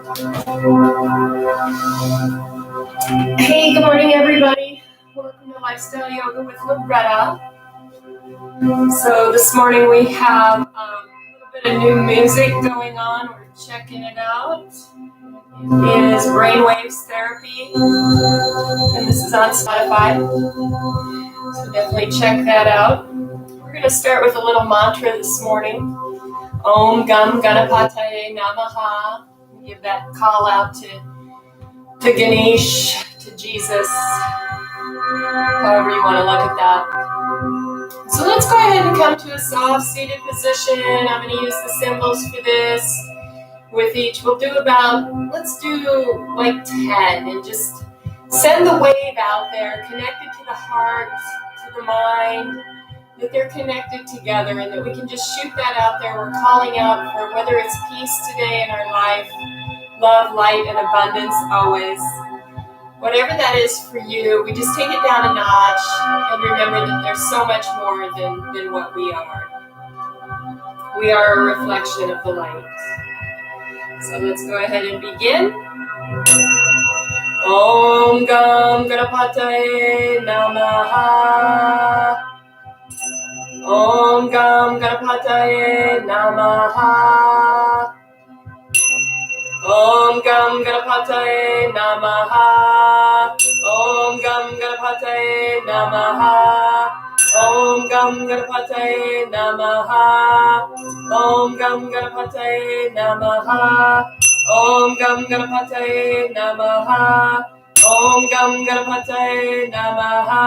Hey, good morning, everybody. Welcome to Lifestyle Yoga with Loretta. So this morning we have a little bit of new music going on. We're checking it out. It is Brainwaves Therapy, and this is on Spotify. So definitely check that out. We're going to start with a little mantra this morning. Om Gam Ganapataye Namaha. Give that call out to Ganesh, to Jesus, however you want to look at that. So let's go ahead and come to a soft seated position. I'm going to use the symbols for this. With each, we'll do let's do like 10 and just send the wave out there, connected to the heart, to the mind, that they're connected together and that we can just shoot that out there. We're calling out for whether it's peace today in our life, love, light, and abundance always. Whatever that is for you, we just take it down a notch and remember that there's so much more than what we are. We are a reflection of the light. So let's go ahead and begin. Om Gam Ganapataye Namaha. Om Gam Ganapataye Namaha. Om Gam Ganapataye Namaha. Om Gam Ganapataye Namaha. Om Gam Ganapataye Namaha. Om Gam Ganapataye Namaha. Om Gam Ganapataye Namaha. Om Gam Ganapataye Namaha.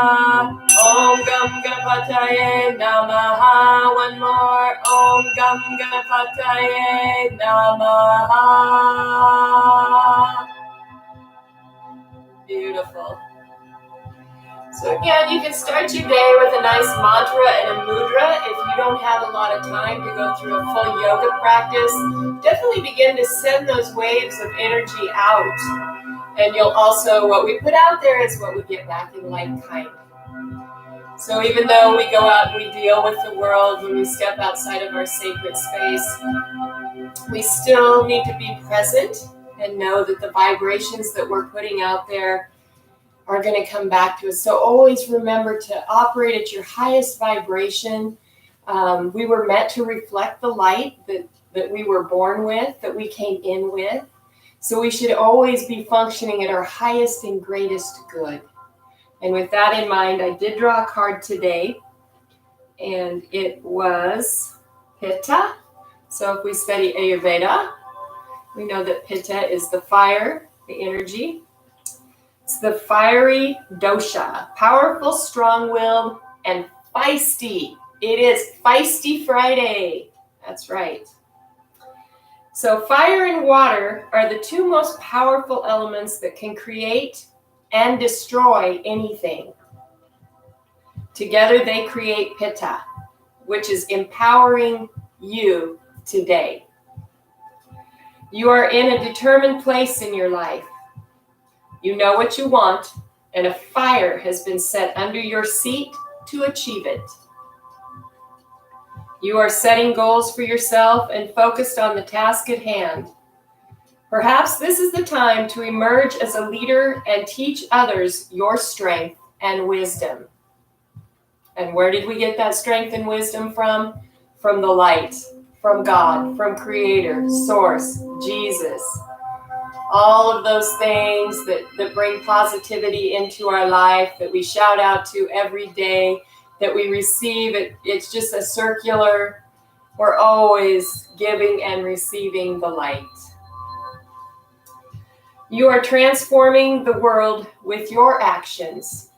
Om Gam Ganapataye Namaha. One more. Om Gam Ganapataye Namaha. Beautiful. So again, you can start your day with a nice mantra and a mudra. If you don't have a lot of time to go through a full yoga practice, definitely begin to send those waves of energy out. And you'll also, what we put out there is what we get back in like kind. So even though we go out and we deal with the world, when we step outside of our sacred space, we still need to be present and know that the vibrations that we're putting out there are going to come back to us. So always remember to operate at your highest vibration. We were meant to reflect the light that we were born with, that we came in with. So we should always be functioning at our highest and greatest good. And with that in mind, I did draw a card today, and it was Pitta. So if we study Ayurveda, we know that Pitta is the fire, the energy. It's the fiery dosha, powerful, strong-willed, and feisty. It is Feisty Friday. That's right. So fire and water are the two most powerful elements that can create and destroy anything. Together they create Pitta, which is empowering you today. You are in a determined place in your life. You know what you want, and a fire has been set under your seat to achieve it. You are setting goals for yourself and focused on the task at hand. Perhaps this is the time to emerge as a leader and teach others your strength and wisdom. And where did we get that strength and wisdom from? From the light, from God, from Creator, Source, Jesus. All of those things that bring positivity into our life, that we shout out to every day, that we receive. It's just a circular, we're always giving and receiving the light. You are transforming the world with your actions.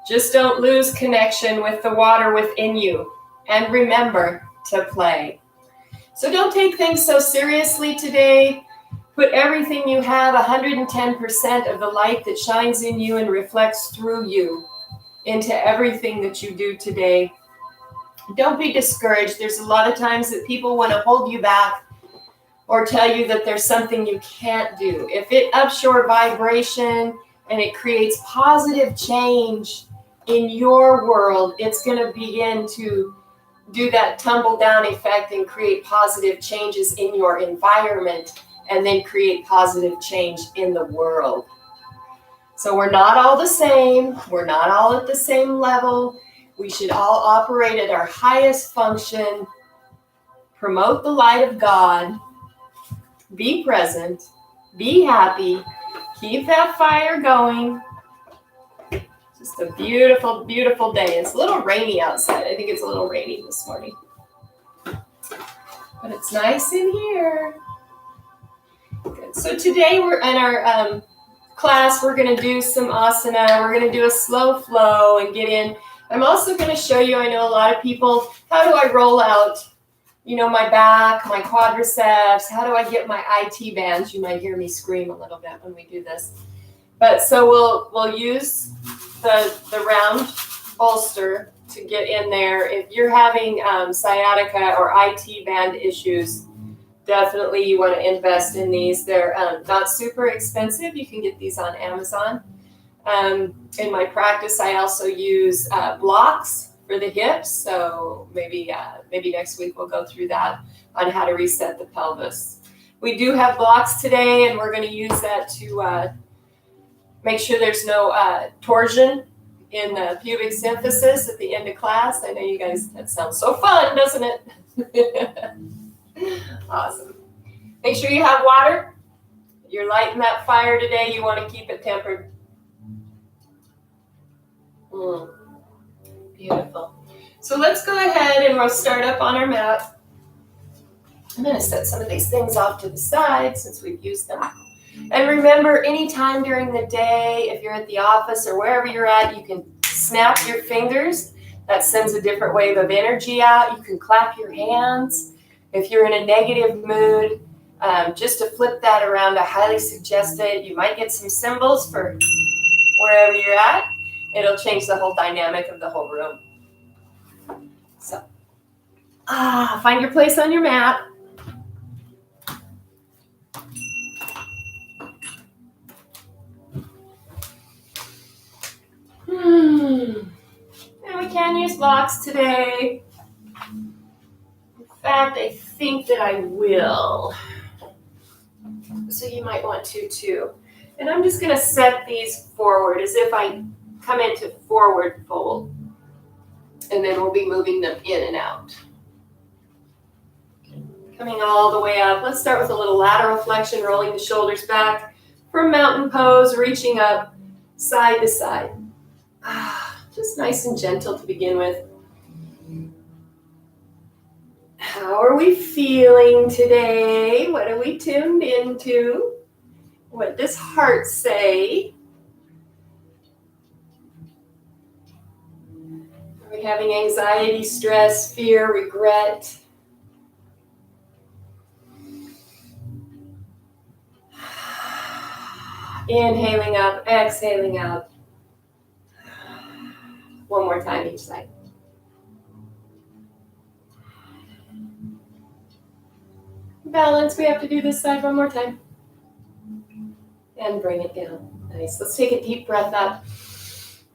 Just don't lose connection with the water within you. And remember to play. So don't take things so seriously today. Put everything you have, 110% of the light that shines in you and reflects through you, into everything that you do today. Don't be discouraged. There's a lot of times that people want to hold you back or tell you that there's something you can't do. If it ups your vibration and it creates positive change in your world, it's going to begin to do that tumble down effect and create positive changes in your environment. and then create positive change in the world. So we're not all the same. We're not all at the same level. We should all operate at our highest function, promote the light of God, be present, be happy, keep that fire going. Just a beautiful, beautiful day. It's a little rainy outside. I think it's a little rainy this morning. But it's nice in here. Good. So today we're in our class. We're going to do some asana. We're going to do a slow flow and get in. I'm also going to show you, I know a lot of people, how do I roll out, my back, my quadriceps? How do I get my IT bands? You might hear me scream a little bit when we do this. But so we'll use the round bolster to get in there. If you're having sciatica or IT band issues, definitely you want to invest in these. They're not super expensive. You can get these on Amazon. In my practice, I also use blocks for the hips. So maybe next week we'll go through that on how to reset the pelvis. We do have blocks today, and we're going to use that to make sure there's no torsion in the pubic symphysis at the end of class. I know you guys, that sounds so fun, doesn't it? Awesome. Make sure you have water. You're lighting that fire today. You want to keep it tempered. Beautiful. So let's go ahead and we'll start up on our mat. I'm going to set some of these things off to the side since we've used them. And remember, anytime during the day, if you're at the office or wherever you're at, you can snap your fingers. That sends a different wave of energy out. You can clap your hands. If you're in a negative mood, just to flip that around, I highly suggest it. You might get some symbols for wherever you're at. It'll change the whole dynamic of the whole room. So, find your place on your mat. And we can use blocks today. In fact, I think that I will. So you might want to too. And I'm just going to set these forward as if I come into forward fold. And then we'll be moving them in and out. Coming all the way up. Let's start with a little lateral flexion, rolling the shoulders back from mountain pose, reaching up side to side. Just nice and gentle to begin with. How are we feeling today? What are we tuned into? What does heart say? Are we having anxiety, stress, fear, regret? Inhaling up, exhaling out. One more time each side. Balance, we have to do this side one more time. And bring it down. Nice. Let's take a deep breath up.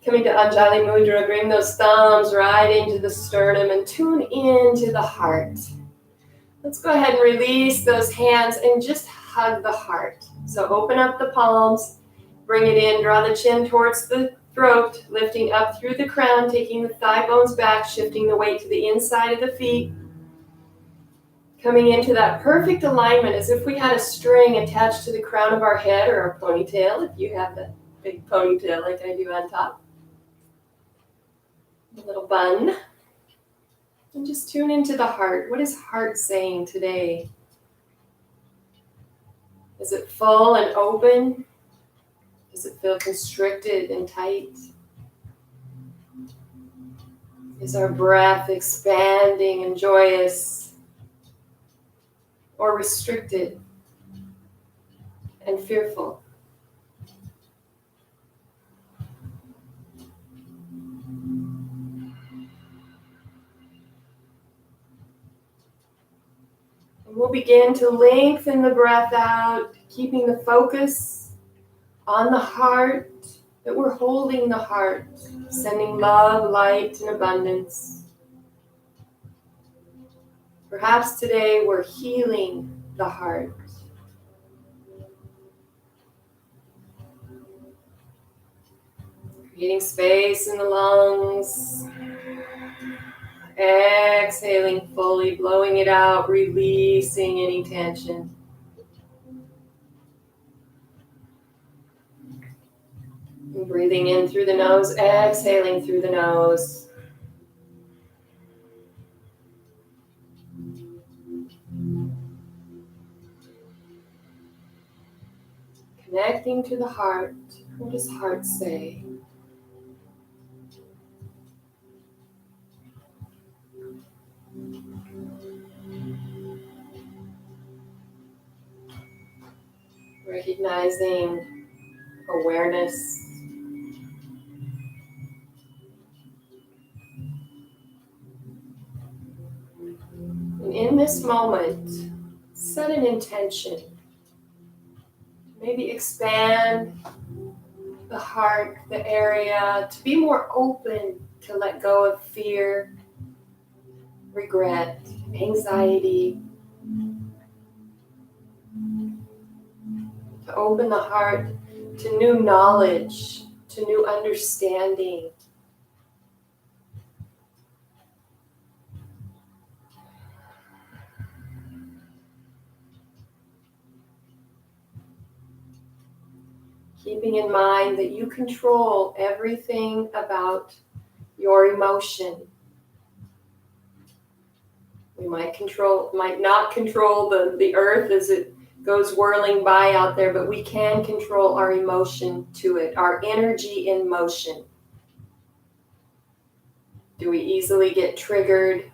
Coming to Anjali Mudra, bring those thumbs right into the sternum and tune into the heart. Let's go ahead and release those hands and just hug the heart. So open up the palms, bring it in, draw the chin towards the throat, lifting up through the crown, taking the thigh bones back, shifting the weight to the inside of the feet. Coming into that perfect alignment as if we had a string attached to the crown of our head or our ponytail, if you have that big ponytail like I do on top. A little bun. And just tune into the heart. What is heart saying today? Is it full and open? Does it feel constricted and tight? Is our breath expanding and joyous? Or restricted and fearful? And we'll begin to lengthen the breath out, keeping the focus on the heart, that we're holding the heart, sending love, light, and abundance. Perhaps today we're healing the heart. Creating space in the lungs. Exhaling fully, blowing it out, releasing any tension. And breathing in through the nose, exhaling through the nose. Connecting to the heart. What does heart say? Recognizing awareness. And in this moment, set an intention. Maybe expand the heart, the area, to be more open, to let go of fear, regret, anxiety. To open the heart to new knowledge, to new understanding. Keeping in mind that you control everything about your emotion. We might not control the earth as it goes whirling by out there, but we can control our emotion to it, our energy in motion. Do we easily get triggered?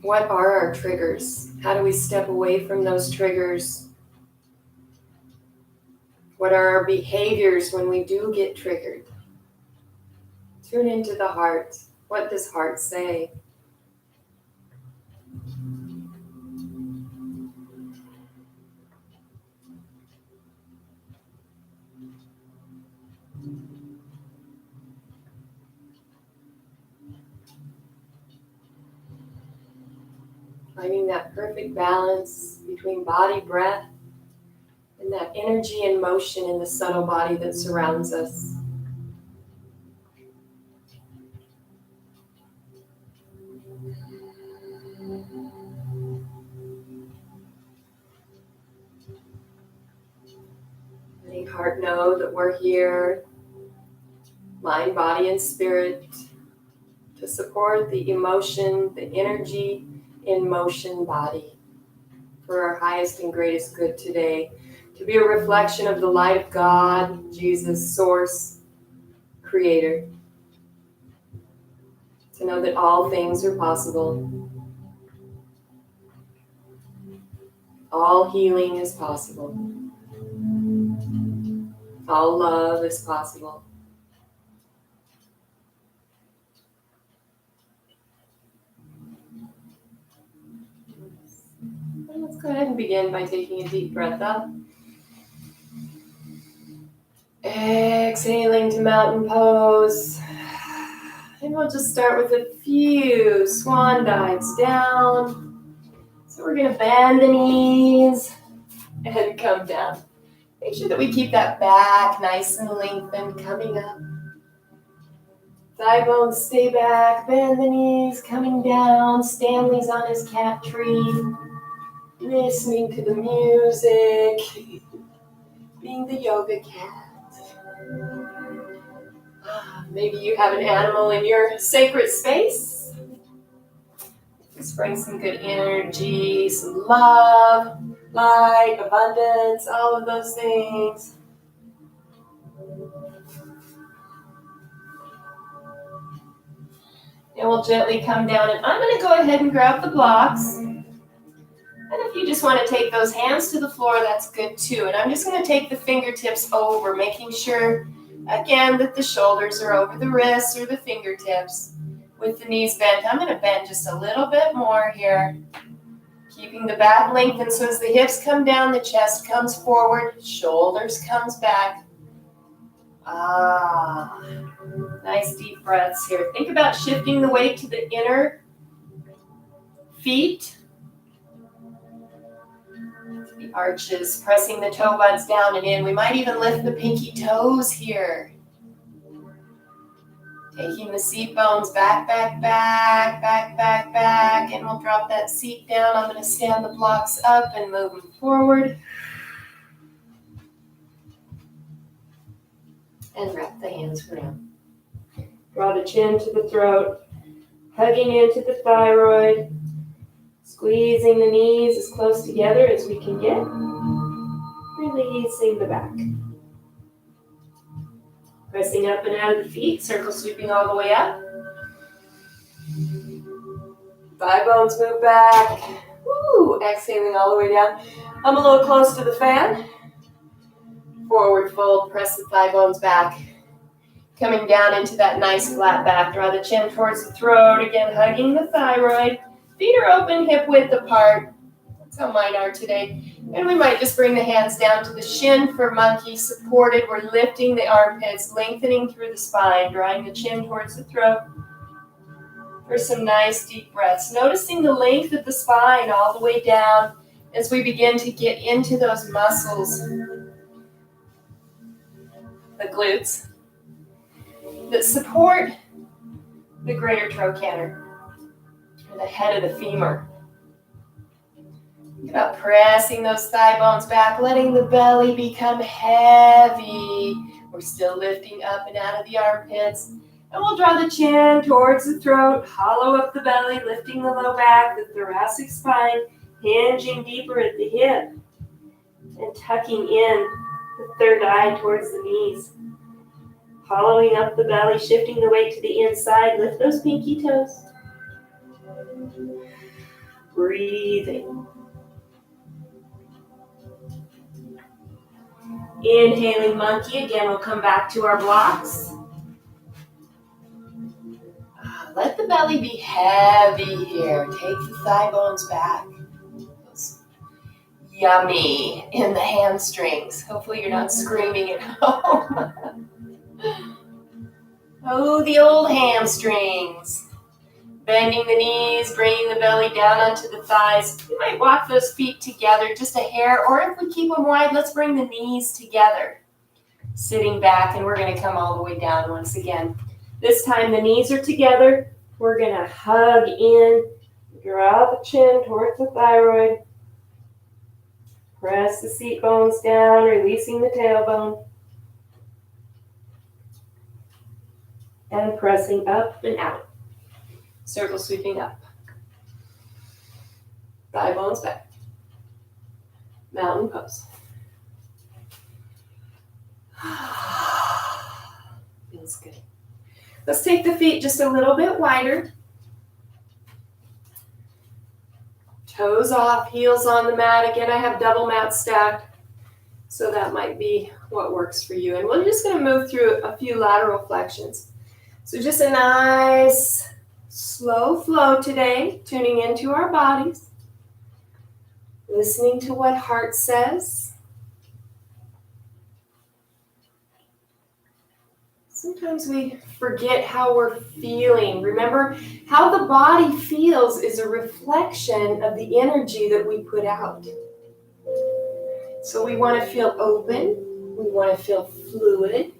What are our triggers? How do we step away from those triggers? What are our behaviors when we do get triggered? Tune into the heart. What does heart say? Finding that perfect balance between body, breath, and that energy and motion in the subtle body that surrounds us. Letting heart know that we're here, mind, body, and spirit, to support the emotion, the energy in motion body for our highest and greatest good today. To be a reflection of the light of God, Jesus, Source, Creator. To know that all things are possible. All healing is possible. All love is possible. And let's go ahead and begin by taking a deep breath up. Exhaling to mountain pose. And we'll just start with a few swan dives down. So we're going to bend the knees and come down. Make sure that we keep that back nice and lengthened coming up. Thigh bones stay back, bend the knees, coming down. Stanley's on his cat tree, listening to the music, being the yoga cat. Maybe you have an animal in your sacred space. Just bring some good energy, some love, light, abundance, all of those things. And we'll gently come down, and I'm going to go ahead and grab the blocks. And if you just want to take those hands to the floor, that's good too. And I'm just going to take the fingertips over, making sure, again, that the shoulders are over the wrists or the fingertips with the knees bent. I'm going to bend just a little bit more here, keeping the back lengthened. So as the hips come down, the chest comes forward, shoulders comes back. Nice deep breaths here. Think about shifting the weight to the inner feet, the Arches, pressing the toe buds down and in. We might even lift the pinky toes here. Taking the seat bones back, back, back, back, back, back, and we'll drop that seat down. I'm going to stand the blocks up and move them forward. And wrap the hands around. Draw the chin to the throat, hugging into the thyroid, squeezing the knees as close together as we can get, releasing the back. Pressing up and out of the feet, circle sweeping all the way up. Thigh bones move back. Woo, exhaling all the way down. I'm a little close to the fan. Forward fold, press the thigh bones back. Coming down into that nice flat back. Draw the chin towards the throat. Again, hugging the thyroid. Feet are open, hip width apart. That's how mine are today. And we might just bring the hands down to the shin for monkey, supported. We're lifting the armpits, lengthening through the spine, drawing the chin towards the throat for some nice deep breaths. Noticing the length of the spine all the way down as we begin to get into those muscles, the glutes, that support the greater trochanter, or the head of the femur. Think about pressing those thigh bones back, letting the belly become heavy. We're still lifting up and out of the armpits. And we'll draw the chin towards the throat, hollow up the belly, lifting the low back, the thoracic spine, hinging deeper at the hip, and tucking in the third eye towards the knees. Hollowing up the belly, shifting the weight to the inside. Lift those pinky toes. Breathing. Inhaling monkey. Again, we'll come back to our blocks. Let the belly be heavy here. Take the thigh bones back. Feels yummy in the hamstrings. Hopefully you're not screaming at home. Oh, the old hamstrings. Bending the knees, bringing the belly down onto the thighs. You might walk those feet together just a hair, or if we keep them wide, let's bring the knees together. Sitting back, and we're going to come all the way down once again. This time the knees are together. We're going to hug in, draw the chin towards the thyroid. Press the seat bones down, releasing the tailbone. And pressing up and out. Circle sweeping up. Thigh bones back. Mountain pose. Feels good. Let's take the feet just a little bit wider. Toes off, heels on the mat. Again, I have double mat stacked, so that might be what works for you. And we're just going to move through a few lateral flexions. So just a nice slow flow today, tuning into our bodies, listening to what heart says. Sometimes we forget how we're feeling. Remember, how the body feels is a reflection of the energy that we put out. So we want to feel open. We want to feel fluid.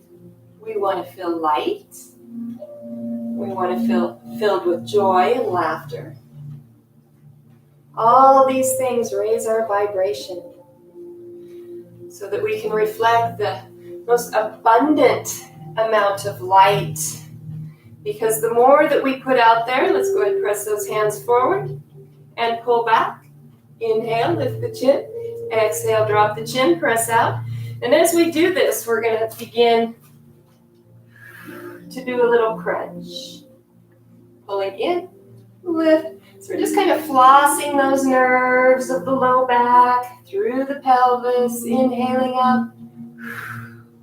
We want to feel light. We want to feel filled with joy and laughter. All these things raise our vibration so that we can reflect the most abundant amount of light. Because the more that we put out there, let's go ahead and press those hands forward and pull back. Inhale, lift the chin. Exhale, drop the chin, press out. And as we do this, we're going to begin to do a little crunch. Pulling in, lift. So we're just kind of flossing those nerves of the low back through the pelvis, inhaling up,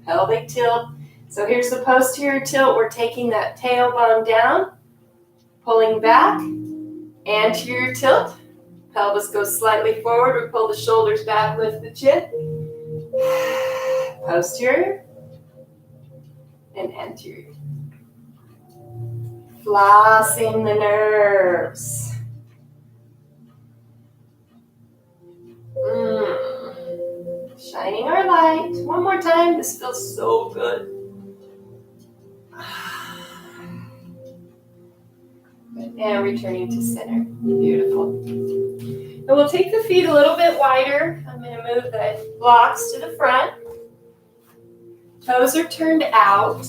pelvic tilt. So here's the posterior tilt. We're taking that tailbone down, pulling back, anterior tilt. Pelvis goes slightly forward. We pull the shoulders back, lift the chin. Posterior and anterior. Flossing the nerves. shining our light. One more time. This feels so good. And returning to center. Beautiful. And we'll take the feet a little bit wider. I'm going to move the blocks to the front. Toes are turned out.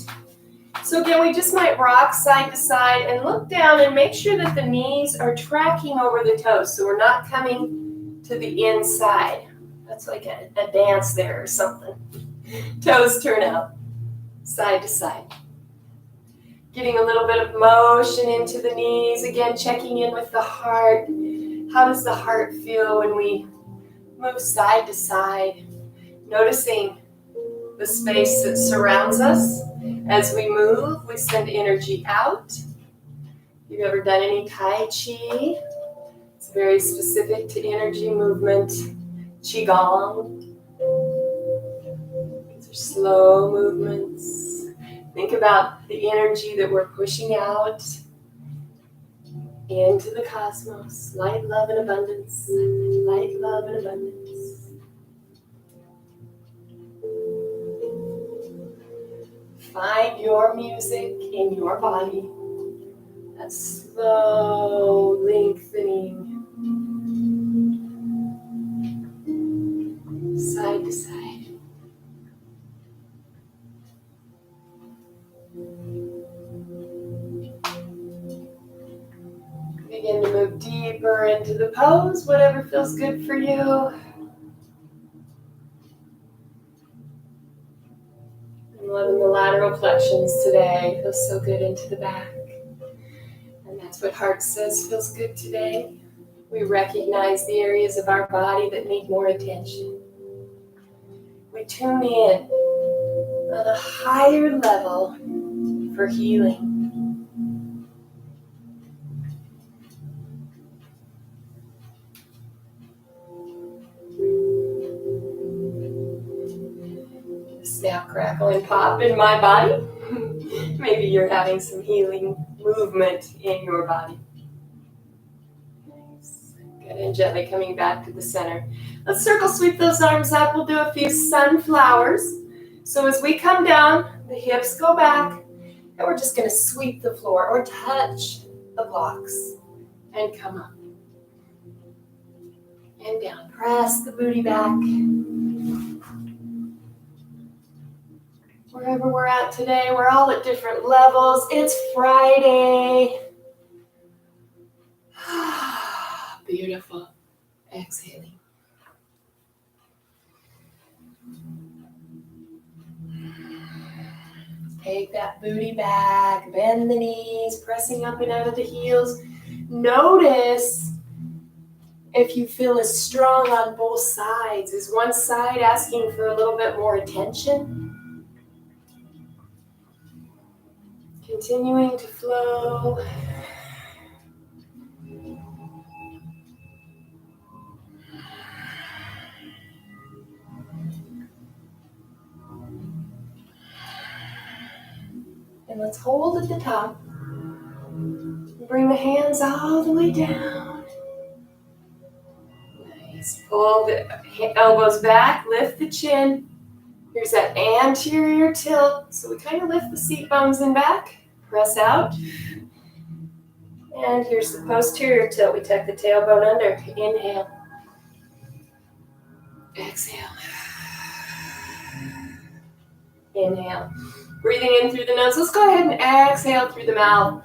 So again, we just might rock side to side and look down and make sure that the knees are tracking over the toes. So we're not coming to the inside. That's like a dance there or something. Toes turn out, side to side. Getting a little bit of motion into the knees. Again, checking in with the heart. How does the heart feel when we move side to side? Noticing the space that surrounds us. As we move, we send energy out. If you've ever done any Tai Chi, it's very specific to energy movement. Qigong. These are slow movements. Think about the energy that we're pushing out into the cosmos. Light, love, and abundance. Light, love, and abundance. Find your music in your body. That slow lengthening. Side to side. Begin to move deeper into the pose, whatever feels good for you. I'm loving the lateral flexions today. Feels so good into the back. And that's what heart says feels good today. We recognize the areas of our body that need more attention. We tune in on a higher level for healing. Snap, crackle, and pop in my body. Maybe you're having some healing movement in your body. Nice. Good, and gently coming back to the center. Let's circle sweep those arms up. We'll do a few sunflowers. So as we come down, the hips go back, and we're just going to sweep the floor or touch the blocks and come up. And down. Press the booty back. Wherever we're at today, we're all at different levels. It's Friday. Beautiful. Exhaling. Take that booty back, bend the knees, pressing up and out of the heels. Notice if you feel as strong on both sides. Is one side asking for a little bit more attention? Continuing to flow. And let's hold at the top. Bring the hands all the way down. Nice. Pull the elbows back, lift the chin. Here's that anterior tilt. So we kind of lift the seat bones in back. Press out. And here's the posterior tilt. We tuck the tailbone under. Inhale. Exhale. Inhale. Breathing in through the nose. Let's go ahead and exhale through the mouth.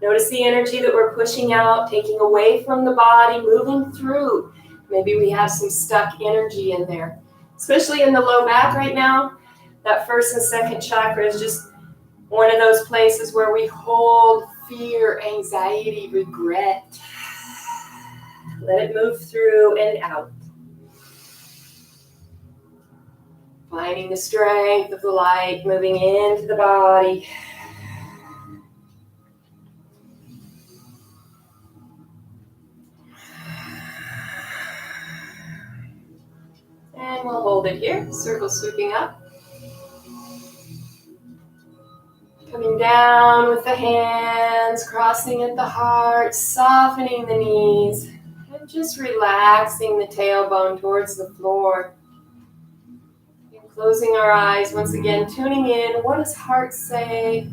Notice the energy that we're pushing out, taking away from the body, moving through. Maybe we have some stuck energy in there, especially in the low back right now. That first and second chakra is just one of those places where we hold fear, anxiety, regret. Let it move through and out. Finding the strength of the light, moving into the body. And we'll hold it here, circle sweeping up. Coming down with the hands, crossing at the heart, softening the knees, and And just relaxing the tailbone towards the floor. And closing our eyes, once again, tuning in. What does heart say?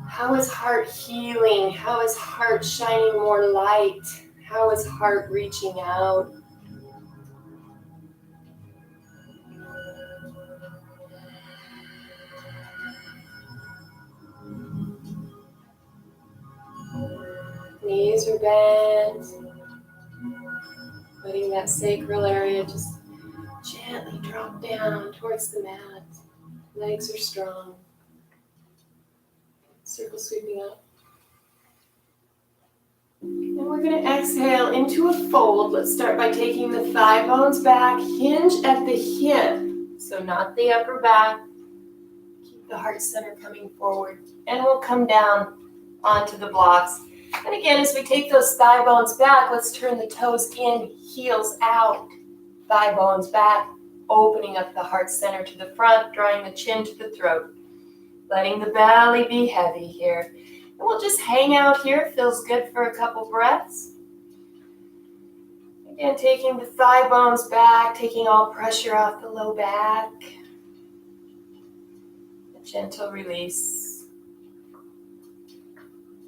How is heart healing? How is heart shining more light? How is heart reaching out? Knees are bent. Letting that sacral area just gently drop down towards the mat. Legs are strong. Circle sweeping up. And we're going to exhale into a fold. Let's start by taking the thigh bones back. Hinge at the hip. So not the upper back. Keep the heart center coming forward. And we'll come down onto the blocks. And again, as we take those thigh bones back, let's turn the toes in, heels out. Thigh bones back, opening up the heart center to the front, drawing the chin to the throat. Letting the belly be heavy here. And we'll just hang out here. Feels good for a couple breaths. Again, taking the thigh bones back, taking all pressure off the low back. A gentle release.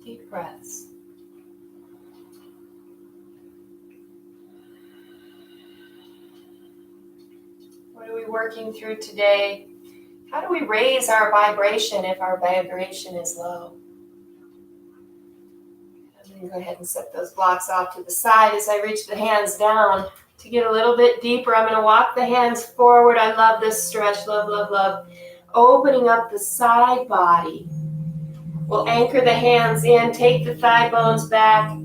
Deep breaths. What are we working through today? How do we raise our vibration if our vibration is low? I'm going to go ahead and set those blocks off to the side as I reach the hands down. To get a little bit deeper, I'm going to walk the hands forward. I love this stretch. Love, love, love. Opening up the side body. We'll anchor the hands in. Take the thigh bones back.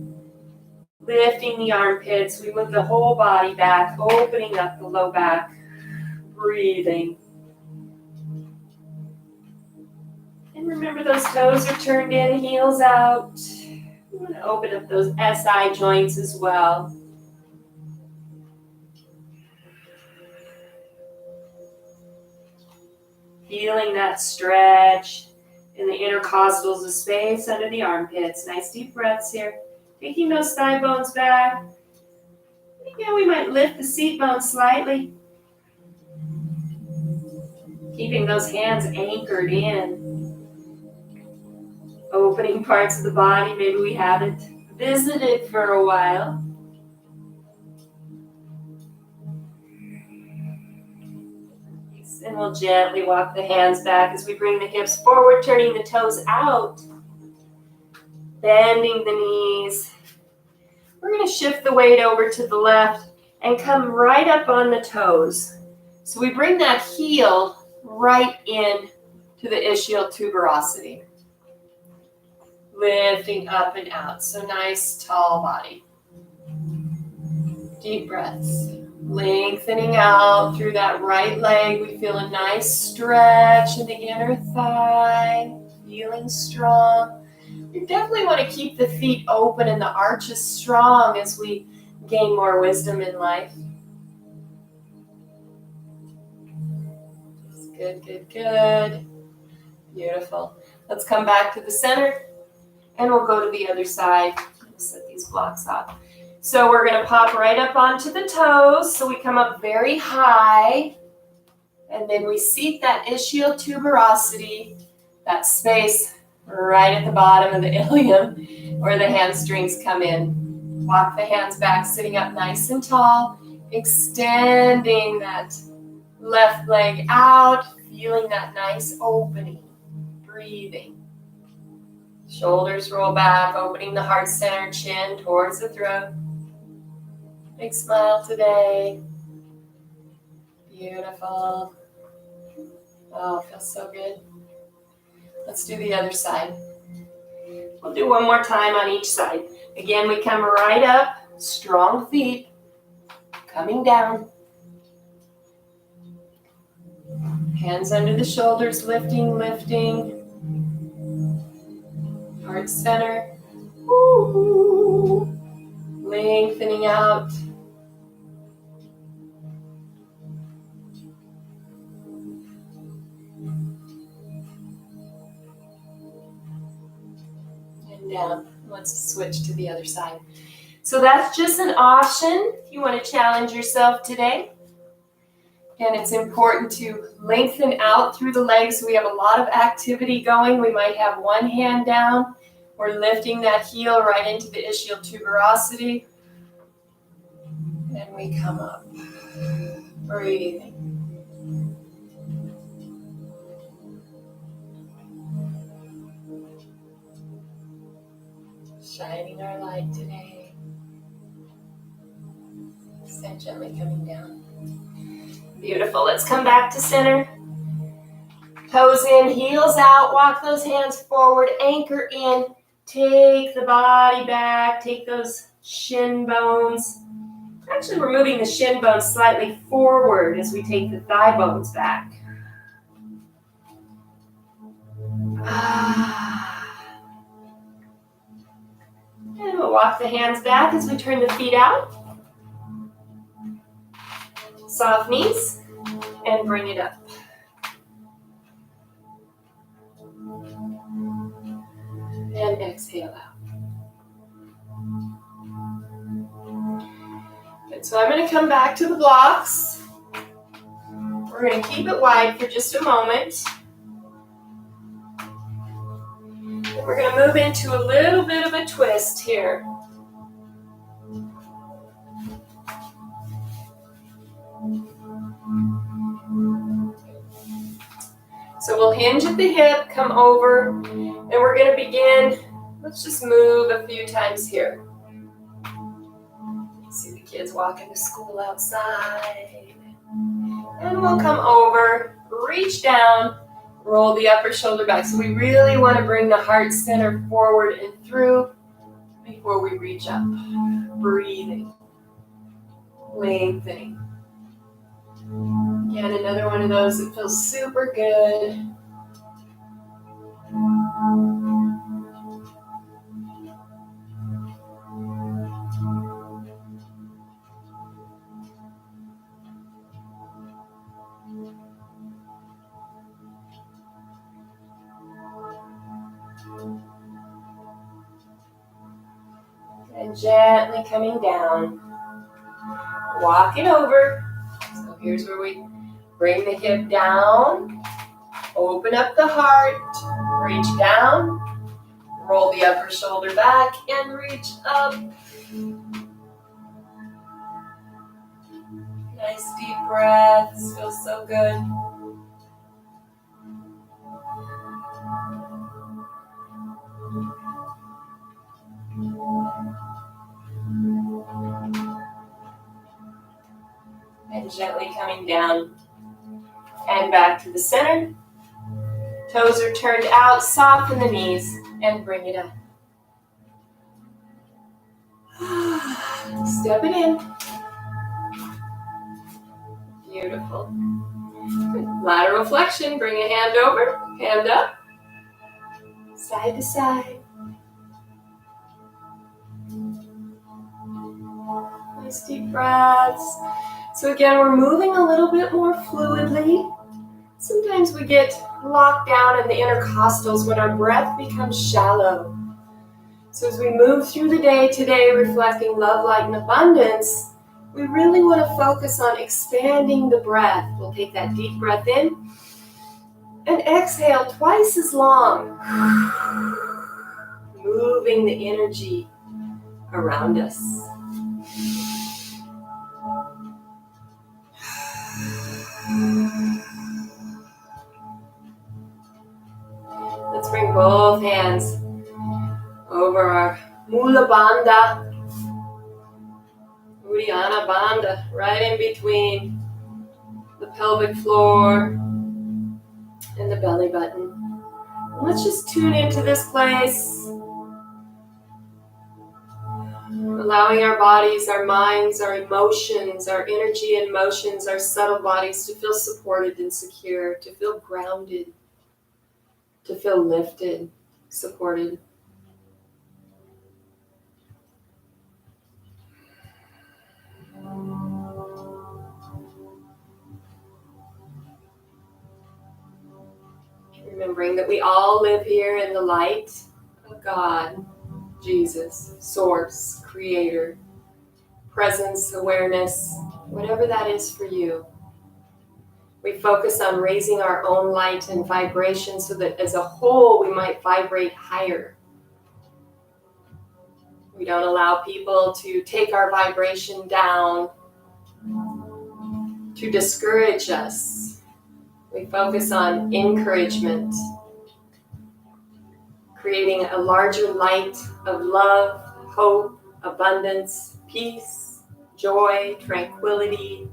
Lifting the armpits. We move the whole body back. Opening up the low back. Breathing. And remember those toes are turned in, heels out. We want to open up those SI joints as well. Feeling that stretch in the intercostals, the space under the armpits. Nice deep breaths here. Taking those thigh bones back. Again, we might lift the seat bone slightly. Keeping those hands anchored in. Opening parts of the body maybe we haven't visited for a while. And we'll gently walk the hands back as we bring the hips forward, turning the toes out. Bending the knees. We're going to shift the weight over to the left and come right up on the toes. So we bring that heel right in to the ischial tuberosity. Lifting up and out. So nice, tall body. Deep breaths. Lengthening out through that right leg. We feel a nice stretch in the inner thigh. Feeling strong. You definitely want to keep the feet open and the arches strong as we gain more wisdom in life. Good, good, good. Beautiful. Let's come back to the center. And we'll go to the other side. We'll set these blocks off. So we're going to pop right up onto the toes. So we come up very high. And then we seat that ischial tuberosity, that space right at the bottom of the ilium where the hamstrings come in. Walk the hands back, sitting up nice and tall. Extending that left leg out. Feeling that nice opening. Breathing. Shoulders roll back, opening the heart center, chin towards the throat. Big smile today. Beautiful. Oh, feels so good. Let's do the other side. We'll do one more time on each side. Again, we come right up, strong feet, coming down. Hands under the shoulders, lifting, lifting. Heart center. Ooh. Lengthening out. And down. Let's switch to the other side. So that's just an option if you want to challenge yourself today. And it's important to lengthen out through the legs. So we have a lot of activity going. We might have one hand down. We're lifting that heel right into the ischial tuberosity. And we come up. Breathing. Shining our light today. And gently coming down. Beautiful. Let's come back to center. Toes in, heels out. Walk those hands forward. Anchor in. Take the body back. Take those shin bones. Actually, we're moving the shin bones slightly forward as we take the thigh bones back. And we'll walk the hands back as we turn the feet out. Soft knees. And bring it up. And exhale out. Good. So I'm going to come back to the blocks. We're going to keep it wide for just a moment. And we're going to move into a little bit of a twist here. So we'll hinge at the hip, come over, and we're going to begin. Let's just move a few times here. See the kids walking to school outside. And we'll come over, reach down, roll the upper shoulder back. So we really want to bring the heart center forward and through before we reach up. Breathing. Lengthening. Again, another one of those that feels super good. And gently coming down. Walk it over. So here's where we bring the hip down, open up the heart, reach down, roll the upper shoulder back, and reach up. Nice deep breaths, feels so good. And gently coming down. And back to the center. Toes are turned out, soften the knees, and bring it up. Step it in. Beautiful. Good. Lateral flexion, bring a hand over, hand up, side to side. Nice deep breaths. So again, we're moving a little bit more fluidly. Sometimes we get locked down in the intercostals when our breath becomes shallow. So as we move through the day today, reflecting love, light, and abundance, we really want to focus on expanding the breath. We'll take that deep breath in and exhale twice as long. Moving the energy around us. Let's bring both hands over our Mula Bandha, Uddiyana Bandha, right in between the pelvic floor and the belly button. And let's just tune into this place, allowing our bodies, our minds, our emotions, our energy and motions, our subtle bodies to feel supported and secure, to feel grounded, to feel lifted, supported. Remembering that we all live here in the light of God, Jesus, Source, Creator, Presence, Awareness, whatever that is for you. We focus on raising our own light and vibration so that as a whole we might vibrate higher. We don't allow people to take our vibration down, to discourage us. We focus on encouragement, creating a larger light of love, hope, abundance, peace, joy, tranquility.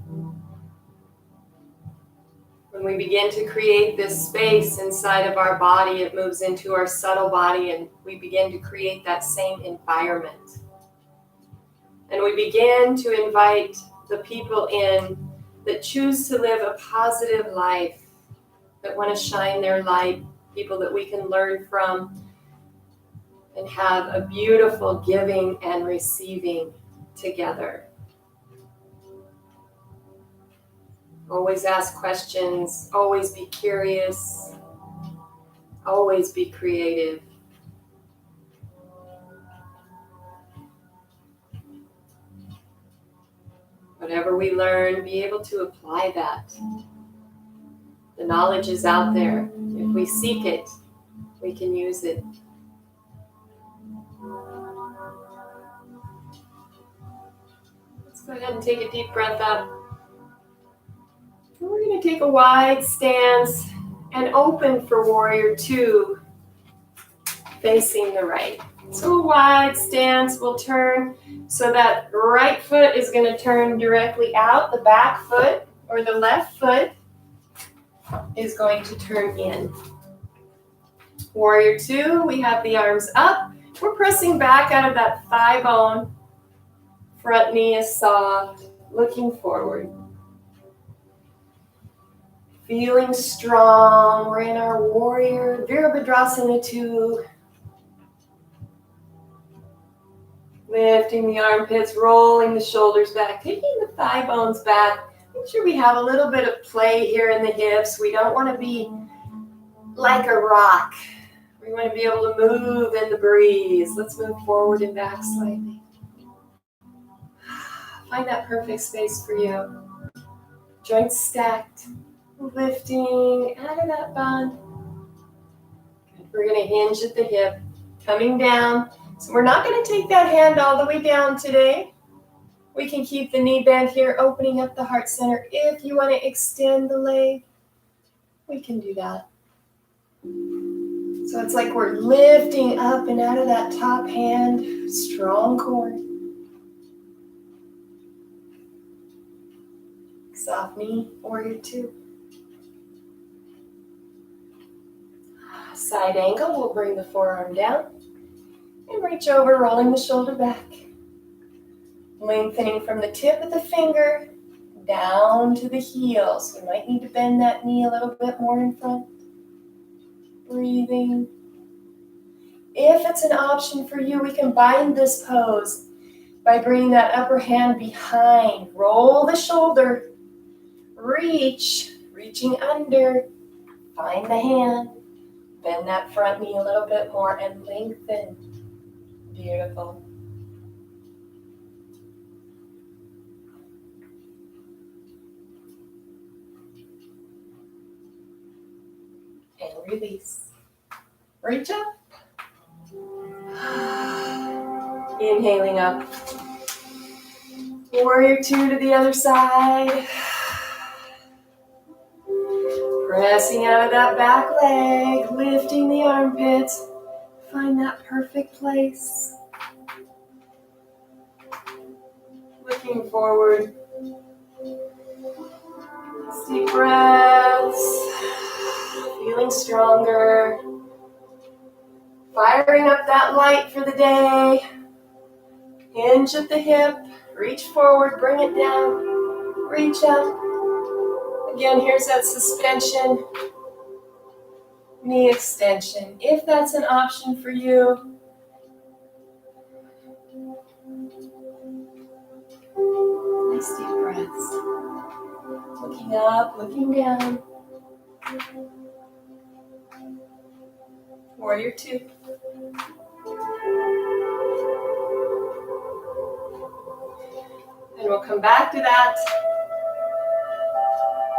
When we begin to create this space inside of our body, it moves into our subtle body and we begin to create that same environment. And we begin to invite the people in that choose to live a positive life, that want to shine their light, people that we can learn from and have a beautiful giving and receiving together. Always ask questions, always be curious, always be creative. Whatever we learn, be able to apply that. The knowledge is out there. If we seek it, we can use it. Let's go ahead and take a deep breath up. We're going to take a wide stance and open for Warrior Two, facing the right. So a wide stance, we'll turn so that right foot is going to turn directly out. The back foot or the left foot is going to turn in. Warrior Two, we have the arms up. We're pressing back out of that thigh bone. Front knee is soft, looking forward. Feeling strong, we're in our Warrior Virabhadrasana 2. Lifting the armpits, rolling the shoulders back, taking the thigh bones back. Make sure we have a little bit of play here in the hips. We don't want to be like a rock. We want to be able to move in the breeze. Let's move forward and back slightly. Find that perfect space for you. Joints stacked. Lifting out of that bond. Good. We're going to hinge at the hip, coming down. So we're not going to take that hand all the way down today. We can keep the knee bend here, opening up the heart center. If you want to extend the leg, we can do that. So it's like we're lifting up and out of that top hand, strong core. Soft knee, Warrior Two. Side angle, we'll bring the forearm down and reach over, rolling the shoulder back. Lengthening from the tip of the finger down to the heel. So we might need to bend that knee a little bit more in front. Breathing. If it's an option for you, we can bind this pose by bringing that upper hand behind. Roll the shoulder. Reaching under. Find the hand. Bend that front knee a little bit more and lengthen. Beautiful. And release. Reach up. Inhaling up. Warrior Two to the other side. Pressing out of that back leg, lifting the armpits. Find that perfect place. Looking forward. Deep breaths. Feeling stronger. Firing up that light for the day. Hinge at the hip. Reach forward, bring it down. Reach up. Again, here's that suspension, knee extension. If that's an option for you, nice deep breaths. Looking up, looking down. Warrior Two. we'll come back to that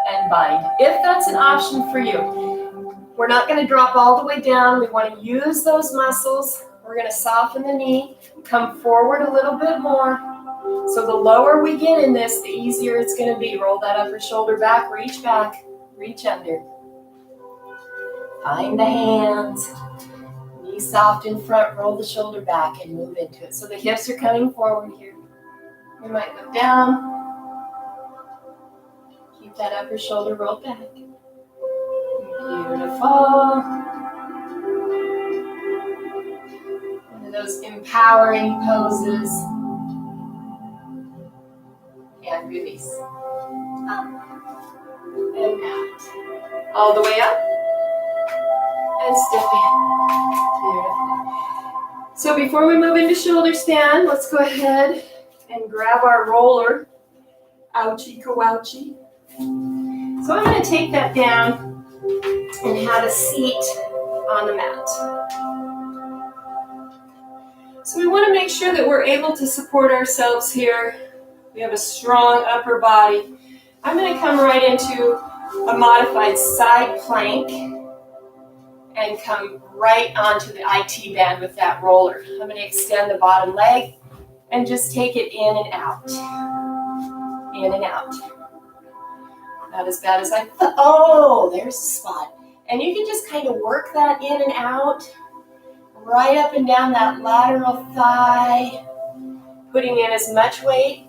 and bind, if that's an option for you. We're not going to drop all the way down. We want to use those muscles. We're going to soften the knee, come forward a little bit more. So the lower we get in this, the easier it's going to be. Roll that upper shoulder back, reach under. Find the hands. Knee soft in front, roll the shoulder back and move into it. So the hips are coming forward here. We might look down. Keep that upper shoulder rolled back. Beautiful. One of those empowering poses. And release. Up and out. All the way up. And step in. Beautiful. So before we move into shoulder stand, let's go ahead and grab our roller. Ouchie kawouchie. So I'm going to take that down and have a seat on the mat. So we want to make sure that we're able to support ourselves here. We have a strong upper body. I'm going to come right into a modified side plank and come right onto the IT band with that roller. I'm going to extend the bottom leg and just take it in and out. In and out. Not as bad as I thought. Oh, there's a spot. And you can just kind of work that in and out, right up and down that lateral thigh, putting in as much weight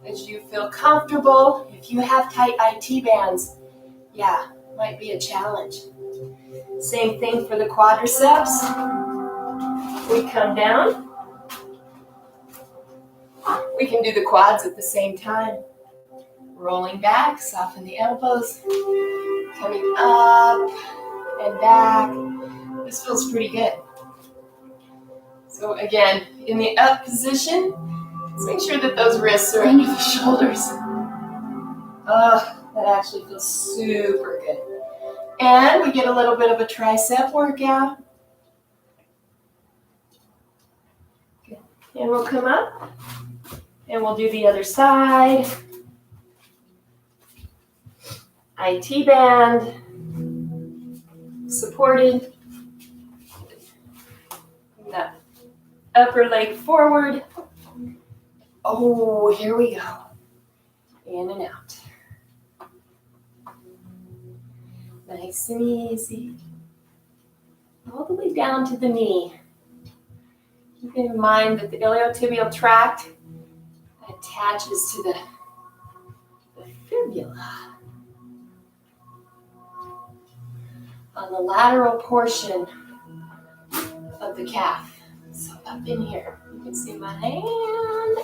as you feel comfortable. If you have tight IT bands, yeah, might be a challenge. Same thing for the quadriceps. We come down. We can do the quads at the same time. Rolling back, soften the elbows. Coming up and back. This feels pretty good. So again, in the up position, let's make sure that those wrists are under the shoulders. Oh, that actually feels super good. And we get a little bit of a tricep workout. Good. And we'll come up and we'll do the other side. IT band, supported. The upper leg forward. Oh, here we go. In and out. Nice and easy. All the way down to the knee. Keeping in mind that the iliotibial tract attaches to the fibula. On the lateral portion of the calf. So up in here, you can see my hand.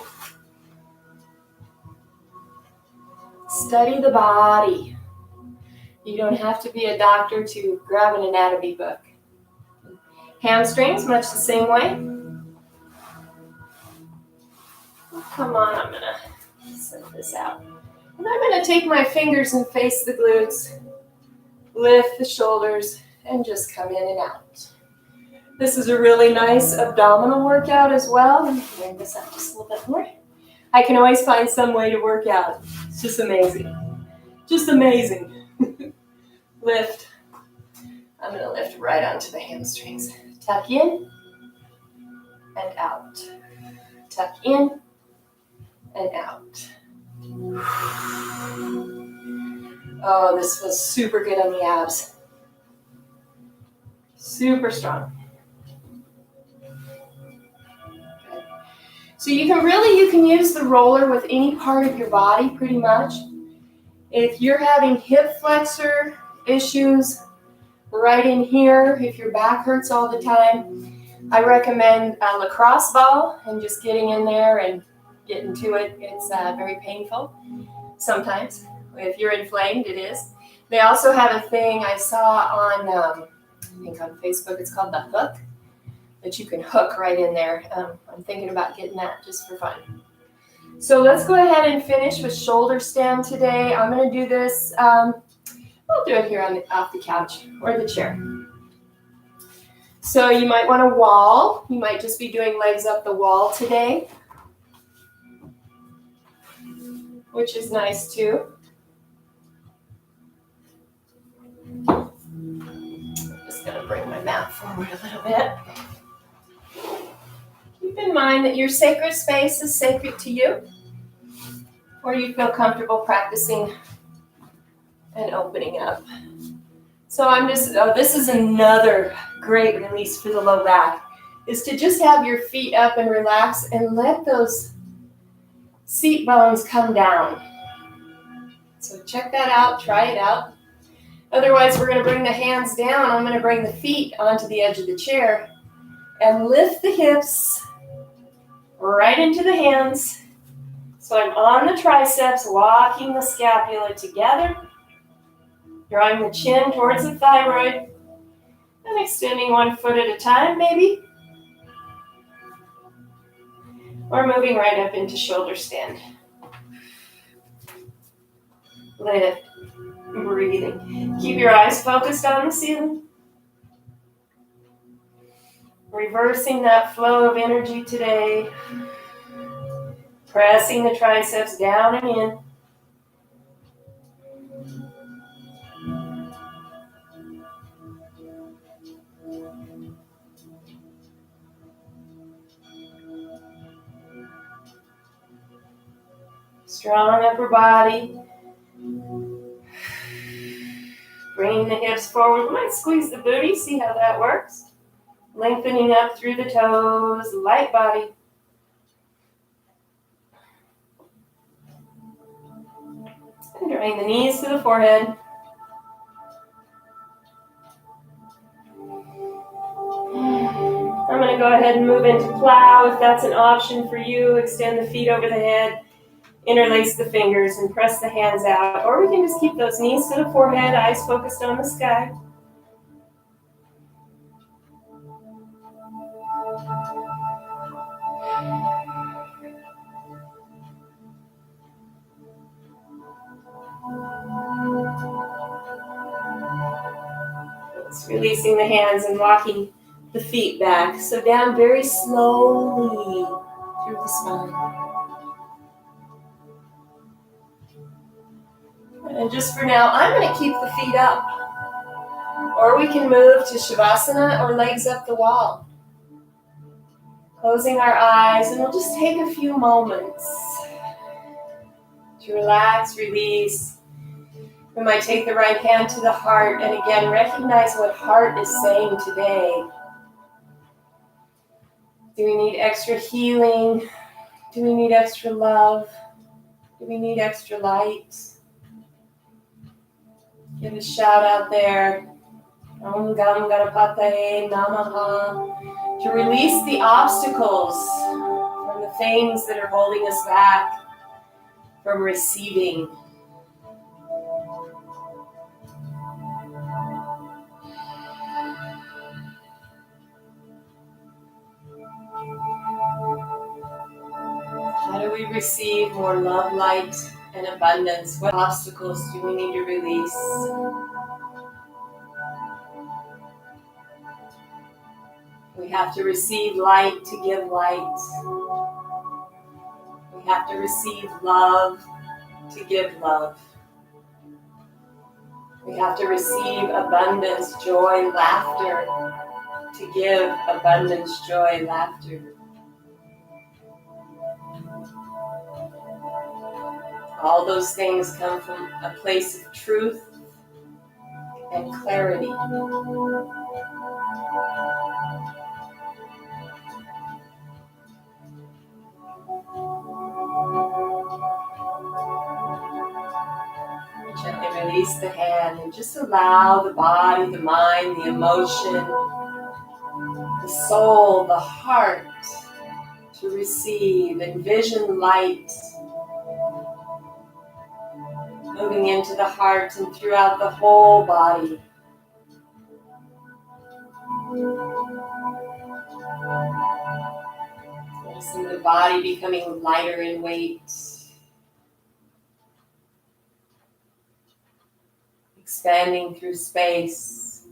Study the body. You don't have to be a doctor to grab an anatomy book. Hamstrings, much the same way. Come on, I'm gonna set this out. And I'm gonna take my fingers and face the glutes. Lift the shoulders and just come in and out. This is a really nice abdominal workout as well. Let me bring this up just a little bit more. I can always find some way to work out. It's just amazing. Just amazing. Lift. I'm going to lift right onto the hamstrings. Tuck in and out. Tuck in and out. Oh, this feels super good on the abs. Super strong. Good. So you can use the roller with any part of your body pretty much. If you're having hip flexor issues right in here, if your back hurts all the time, I recommend a lacrosse ball and just getting in there and getting to it. It's very painful sometimes. If you're inflamed, it is. They also have a thing I saw on, I think on Facebook, it's called the hook, that you can hook right in there. I'm thinking about getting that just for fun. So let's go ahead and finish with shoulder stand today. I'm going to do this, I'll do it here off the couch or the chair. So you might want a wall. You might just be doing legs up the wall today. which is nice too. I'm just going to bring my mat forward a little bit. Keep in mind that your sacred space is sacred to you, or you feel comfortable practicing and opening up. So this is another great release for the low back, is to just have your feet up and relax and let those seat bones come down. So check that out, try it out. Otherwise, we're going to bring the hands down. I'm going to bring the feet onto the edge of the chair and lift the hips right into the hands. So I'm on the triceps, walking the scapula together, drawing the chin towards the thyroid, and extending one foot at a time, maybe. Or moving right up into shoulder stand. Lift, breathing. Keep your eyes focused on the ceiling. Reversing that flow of energy today. Pressing the triceps down and in. Strong upper body. Bringing the hips forward. We might squeeze the booty, see how that works. Lengthening up through the toes, light body. And drawing the knees to the forehead. I'm going to go ahead and move into plow if that's an option for you. Extend the feet over the head. Interlace the fingers and press the hands out. Or we can just keep those knees to the forehead, eyes focused on the sky. It's releasing the hands and walking the feet back. So down very slowly through the spine. And just for now, I'm going to keep the feet up. Or we can move to Shavasana or legs up the wall. Closing our eyes, and we'll just take a few moments to relax, release. We might take the right hand to the heart, and again, recognize what heart is saying today. Do we need extra healing? Do we need extra love? Do we need extra light? Give a shout out there. Om Gam Ganapataye Namaha. To release the obstacles from the things that are holding us back from receiving. How do we receive more love, light, and abundance? What obstacles do we need to release? We have to receive light to give light. We have to receive love to give love. We have to receive abundance, joy, laughter to give abundance, joy, laughter. All those things come from a place of truth and clarity. Gently release the hand and just allow the body, the mind, the emotion, the soul, the heart to receive. Envision light moving into the heart and throughout the whole body. Noticing the body becoming lighter in weight. Expanding through space.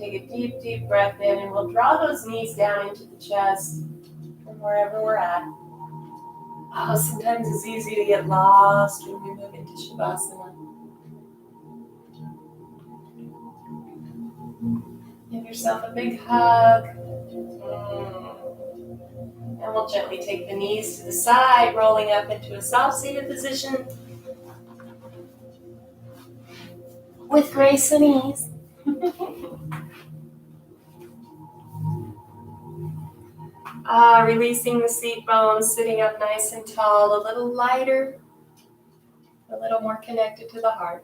take a deep, deep breath in, and we'll draw those knees down into the chest from wherever we're at. Oh, sometimes it's easy to get lost when we move into Shavasana. Give yourself a big hug. And we'll gently take the knees to the side, rolling up into a soft seated position with grace and ease. Releasing the seat bones, sitting up nice and tall, a little lighter, a little more connected to the heart.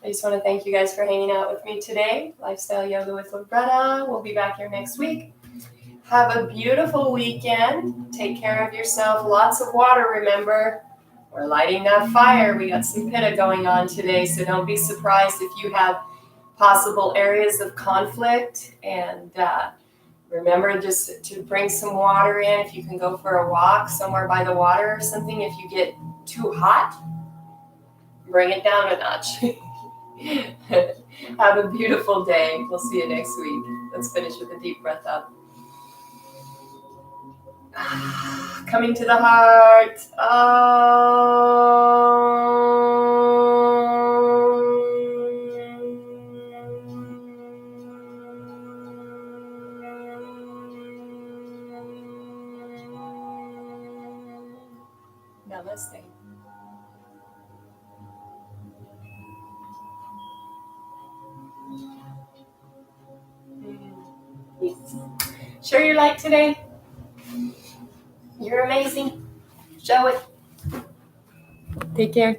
I just want to thank you guys for hanging out with me today. Lifestyle Yoga with Loretta. We'll be back here next week. Have a beautiful weekend. Take care of yourself. Lots of water, remember. We're lighting that fire. We got some pitta going on today, so don't be surprised if you have possible areas of conflict. And remember just to bring some water in. If you can go for a walk somewhere by the water or something. If you get too hot, bring it down a notch. Have a beautiful day. We'll see you next week. Let's finish with a deep breath up. Coming to the heart. Namaste. Share your light today. You're amazing. Show it. Take care.